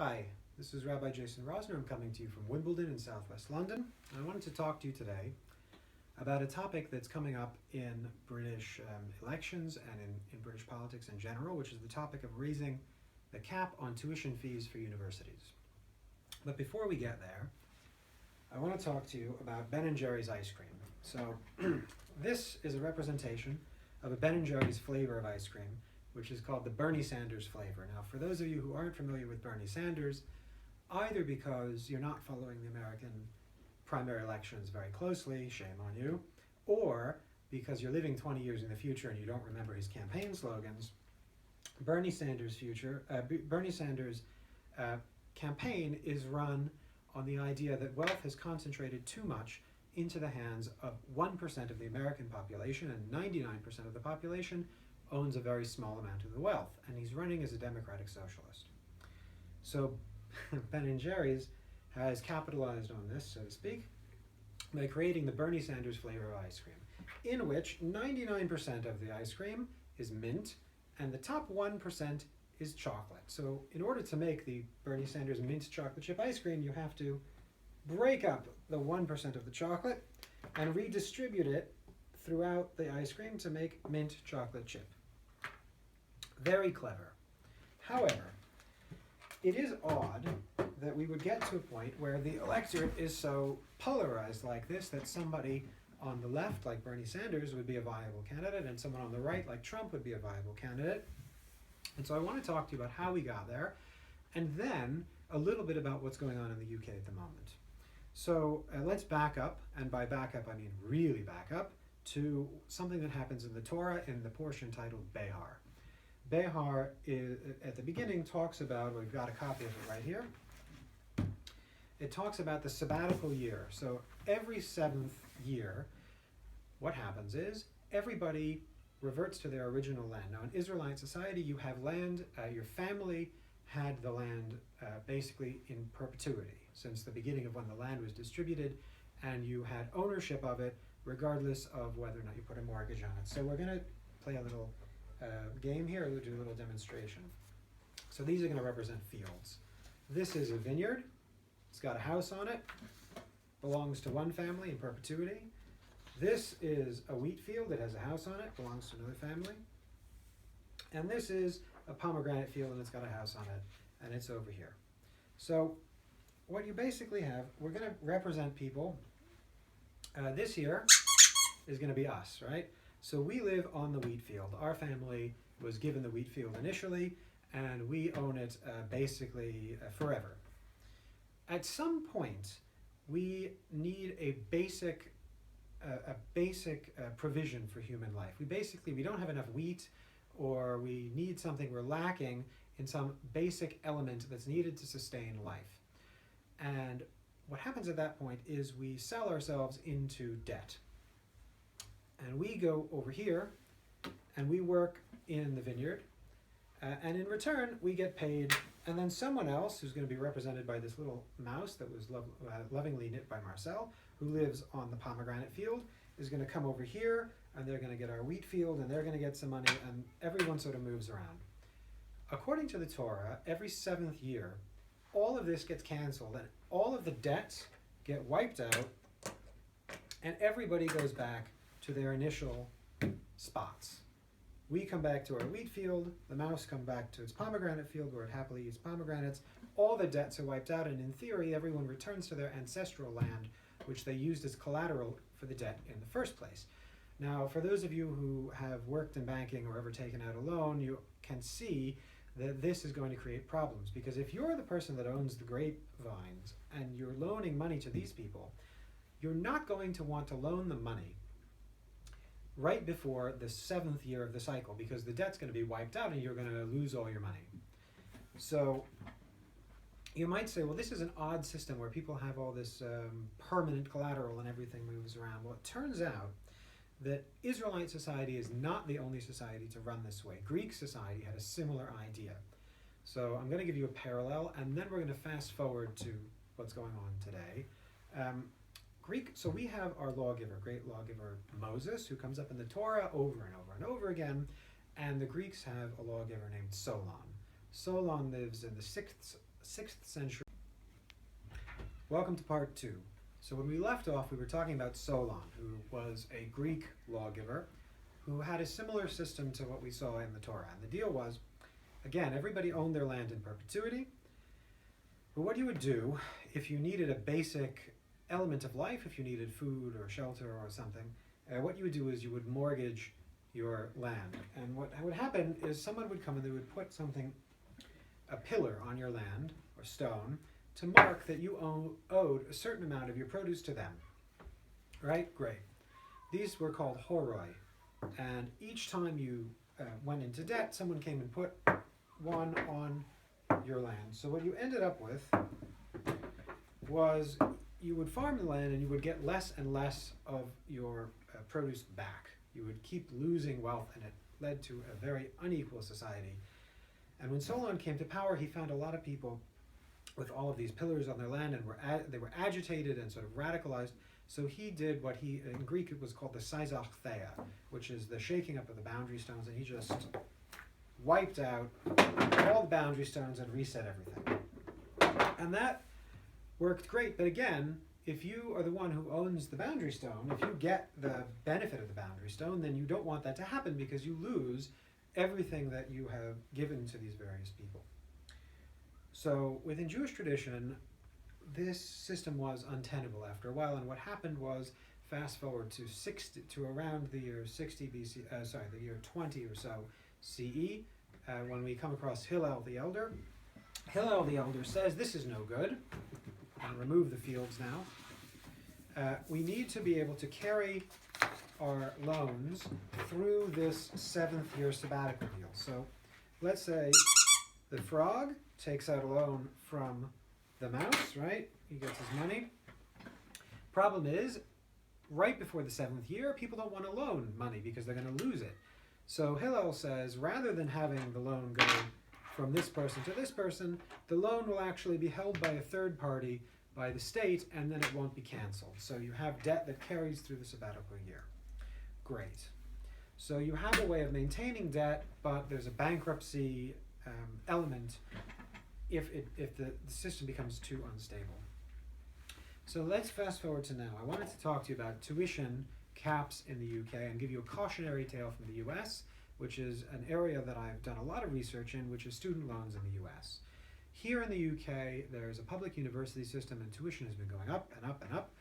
Hi, this is Rabbi Jason Rosner. I'm coming to you from Wimbledon in southwest London. I wanted to talk to you today about a topic that's coming up in British elections and in British politics in general, which is the topic of raising the cap on tuition fees for universities. But before we get there, I want to talk to you about Ben & Jerry's ice cream. So this is a representation of a Ben & Jerry's flavor of ice cream, which is called the Bernie Sanders flavor. Now, for those of you who aren't familiar with Bernie Sanders, either because you're not following the American primary elections very closely, shame on you, or because you're living 20 years in the future and you don't remember his campaign slogans, Bernie Sanders' campaign is run on the idea that wealth has concentrated too much into the hands of 1% of the American population, and 99% of the population owns a very small amount of the wealth, and he's running as a democratic socialist. So Ben & Jerry's has capitalized on this, so to speak, by creating the Bernie Sanders flavor of ice cream, in which 99% of the ice cream is mint, and the top 1% is chocolate. So in order to make the Bernie Sanders mint chocolate chip ice cream, you have to break up the 1% of the chocolate and redistribute it throughout the ice cream to make mint chocolate chip. Very clever. However, it is odd that we would get to a point where the electorate is so polarized like this that somebody on the left, like Bernie Sanders, would be a viable candidate, and someone on the right, like Trump, would be a viable candidate. And so I want to talk to you about how we got there, and then a little bit about what's going on in the UK at the moment. So let's back up, and by back up I mean really back up, to something that happens in the Torah in the portion titled Behar. Behar at the beginning talks about, we've got a copy of it right here, it talks about the sabbatical year. So every seventh year, what happens is everybody reverts to their original land. Now in Israelite society, you have land, your family had the land basically in perpetuity since the beginning of when the land was distributed, and you had ownership of it regardless of whether or not you put a mortgage on it. So we're going to play a little game here. We'll do a little demonstration. So these are going to represent fields. This is a vineyard. It's got a house on it. Belongs to one family in perpetuity. This is a wheat field that has a house on it. Belongs to another family. And this is a pomegranate field, and it's got a house on it, and it's over here. So what you basically have, we're going to represent people. This here is going to be us, right? So we live on the wheat field. Our family was given the wheat field initially, and we own it basically forever. At some point, we need a basic provision for human life. We don't have enough wheat, or we need something, we're lacking in some basic element that's needed to sustain life. And what happens at that point is we sell ourselves into debt. And we go over here and we work in the vineyard, and in return we get paid, and then someone else, who's going to be represented by this little mouse that was lovingly knit by Marcel, who lives on the pomegranate field, is going to come over here, and they're going to get our wheat field, and they're going to get some money, and everyone sort of moves around. According to the Torah, every seventh year, all of this gets canceled, and all of the debts get wiped out, and everybody goes back to their initial spots. We come back to our wheat field, the mouse come back to its pomegranate field where it happily eats pomegranates. All the debts are wiped out, and in theory everyone returns to their ancestral land, which they used as collateral for the debt in the first place. Now, for those of you who have worked in banking or ever taken out a loan, you can see that this is going to create problems, because if you're the person that owns the grapevines and you're loaning money to these people, you're not going to want to loan them money right before the seventh year of the cycle, because the debt's going to be wiped out and you're going to lose all your money. So you might say, well, this is an odd system where people have all this permanent collateral and everything moves around. Well, it turns out that Israelite society is not the only society to run this way. Greek society had a similar idea. So I'm going to give you a parallel, and then we're going to fast forward to what's going on today. So we have our lawgiver, great lawgiver Moses, who comes up in the Torah over and over and over again, and the Greeks have a lawgiver named Solon. Solon lives in the 6th 6th century. Welcome to part 2. So when we left off, we were talking about Solon, who was a Greek lawgiver who had a similar system to what we saw in the Torah. And the deal was, again, everybody owned their land in perpetuity. But what you would do if you needed a basic element of life, if you needed food or shelter or something, what you would do is you would mortgage your land. And what would happen is someone would come and they would put a pillar on your land, or stone, to mark that you owed a certain amount of your produce to them. Right? Great. These were called horoi. And each time you went into debt, someone came and put one on your land. So what you ended up with was you would farm the land and you would get less and less of your produce back. You would keep losing wealth, and it led to a very unequal society. And when Solon came to power, he found a lot of people with all of these pillars on their land, and they were agitated and sort of radicalized. So he did what in Greek it was called the seisachtheia, which is the shaking up of the boundary stones, and he just wiped out all the boundary stones and reset everything. And that worked great, but again, if you are the one who owns the boundary stone, if you get the benefit of the boundary stone, then you don't want that to happen because you lose everything that you have given to these various people. So within Jewish tradition, this system was untenable after a while, and what happened was, fast forward to around the year 60 BC, the year 20 or so CE, when we come across Hillel the Elder. Hillel the Elder says, this is no good. I'm going to remove the fields now. We need to be able to carry our loans through this 7th year sabbatical deal. So let's say the frog takes out a loan from the mouse, right? He gets his money. Problem is, right before the 7th year, people don't want to loan money because they're going to lose it. So Hillel says, rather than having the loan go from this person to this person, the loan will actually be held by a third party, by the state, and then it won't be canceled. So you have debt that carries through the sabbatical year. Great. So you have a way of maintaining debt, but there's a bankruptcy element if the system becomes too unstable. So let's fast forward to now. I wanted to talk to you about tuition caps in the UK and give you a cautionary tale from the US, which is an area that I've done a lot of research in, which is student loans in the US. Here in the UK, there's a public university system, and tuition has been going up and up and up,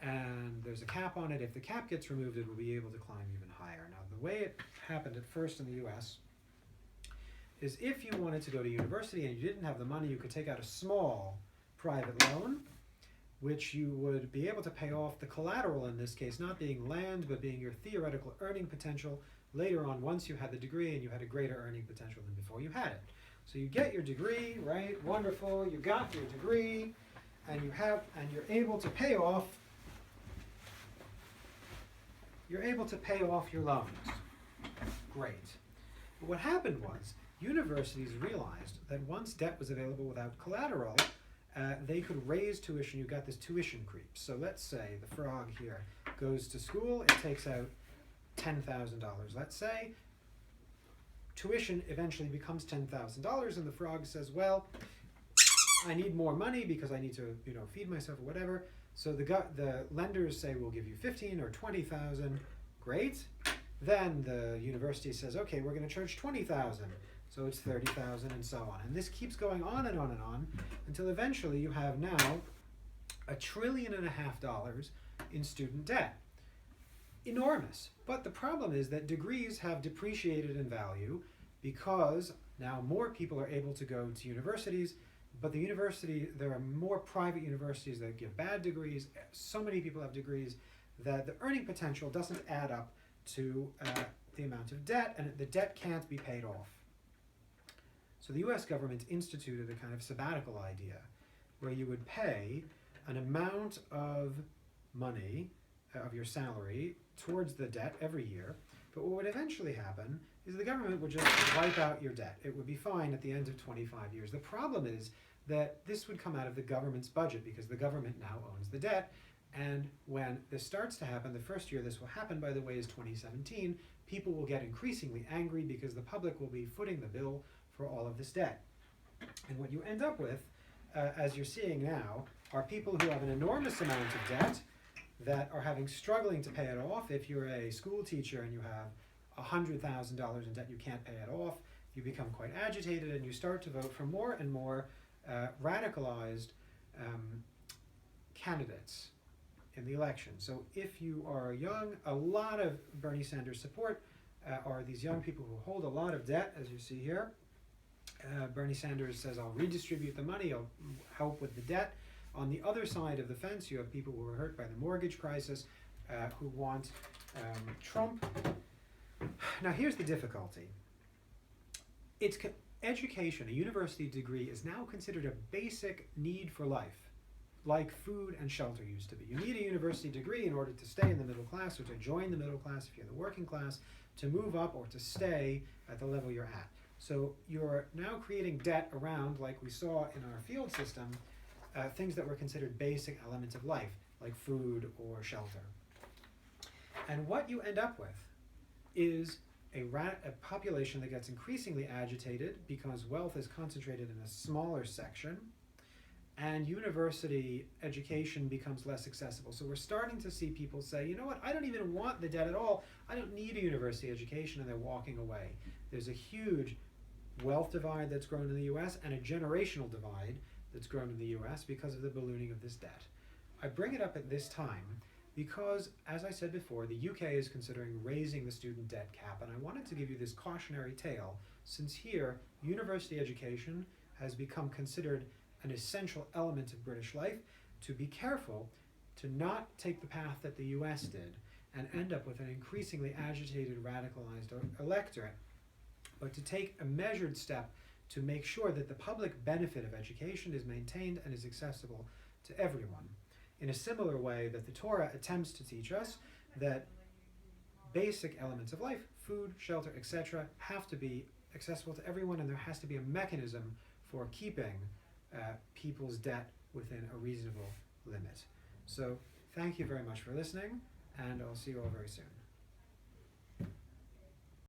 and there's a cap on it. If the cap gets removed, it will be able to climb even higher. Now, the way it happened at first in the US is if you wanted to go to university and you didn't have the money, you could take out a small private loan, which you would be able to pay off, the collateral in this case not being land, but being your theoretical earning potential later on once you had the degree and you had a greater earning potential than before you had it. So you get your degree, right? Wonderful. You got your degree, and you're able to pay off. You're able to pay off your loans. Great. But what happened was universities realized that once debt was available without collateral, they could raise tuition. You got this tuition creep. So let's say the frog here goes to school. It takes out $10,000. Let's say tuition eventually becomes $10,000, and the frog says, well, I need more money because I need to, feed myself or whatever. So the lenders say, we'll give you 15 or 20,000. Great. Then the university says, okay, we're going to charge 20,000. So it's 30,000 and so on. And this keeps going on and on and on until eventually you have now $1.5 trillion in student debt. Enormous. But the problem is that degrees have depreciated in value because now more people are able to go to universities, but there are more private universities that give bad degrees. So many people have degrees that the earning potential doesn't add up to the amount of debt, and the debt can't be paid off. So the US government instituted a kind of sabbatical idea where you would pay an amount of money, of your salary, towards the debt every year. But what would eventually happen is the government would just wipe out your debt. It would be fine at the end of 25 years. The problem is that this would come out of the government's budget because the government now owns the debt. And when this starts to happen, the first year this will happen, by the way, is 2017, people will get increasingly angry because the public will be footing the bill for all of this debt. And what you end up with as you're seeing now, are people who have an enormous amount of debt that are struggling to pay it off. If you're a school teacher and you have $100,000 in debt, you can't pay it off, you become quite agitated and you start to vote for more and more radicalized candidates in the election. So if you are young, a lot of Bernie Sanders support are these young people who hold a lot of debt, as you see here. Bernie Sanders says, I'll redistribute the money, I'll help with the debt. On the other side of the fence, you have people who are hurt by the mortgage crisis, who want Trump. Now here's the difficulty. Education, a university degree, is now considered a basic need for life, like food and shelter used to be. You need a university degree in order to stay in the middle class, or to join the middle class if you're in the working class, to move up or to stay at the level you're at. So you're now creating debt around, like we saw in our field system, things that were considered basic elements of life, like food or shelter. And what you end up with is a population that gets increasingly agitated because wealth is concentrated in a smaller section, and university education becomes less accessible. So we're starting to see people say, you know what, I don't even want the debt at all, I don't need a university education, and they're walking away. There's a huge wealth divide that's grown in the US and a generational divide that's grown in the US because of the ballooning of this debt. I bring it up at this time because, as I said before, the UK is considering raising the student debt cap, and I wanted to give you this cautionary tale, since here, university education has become considered an essential element of British life, to be careful to not take the path that the US did and end up with an increasingly agitated, radicalized electorate, but to take a measured step to make sure that the public benefit of education is maintained and is accessible to everyone. In a similar way that the Torah attempts to teach us that basic elements of life, food, shelter, etc., have to be accessible to everyone, and there has to be a mechanism for keeping people's debt within a reasonable limit. So thank you very much for listening, and I'll see you all very soon.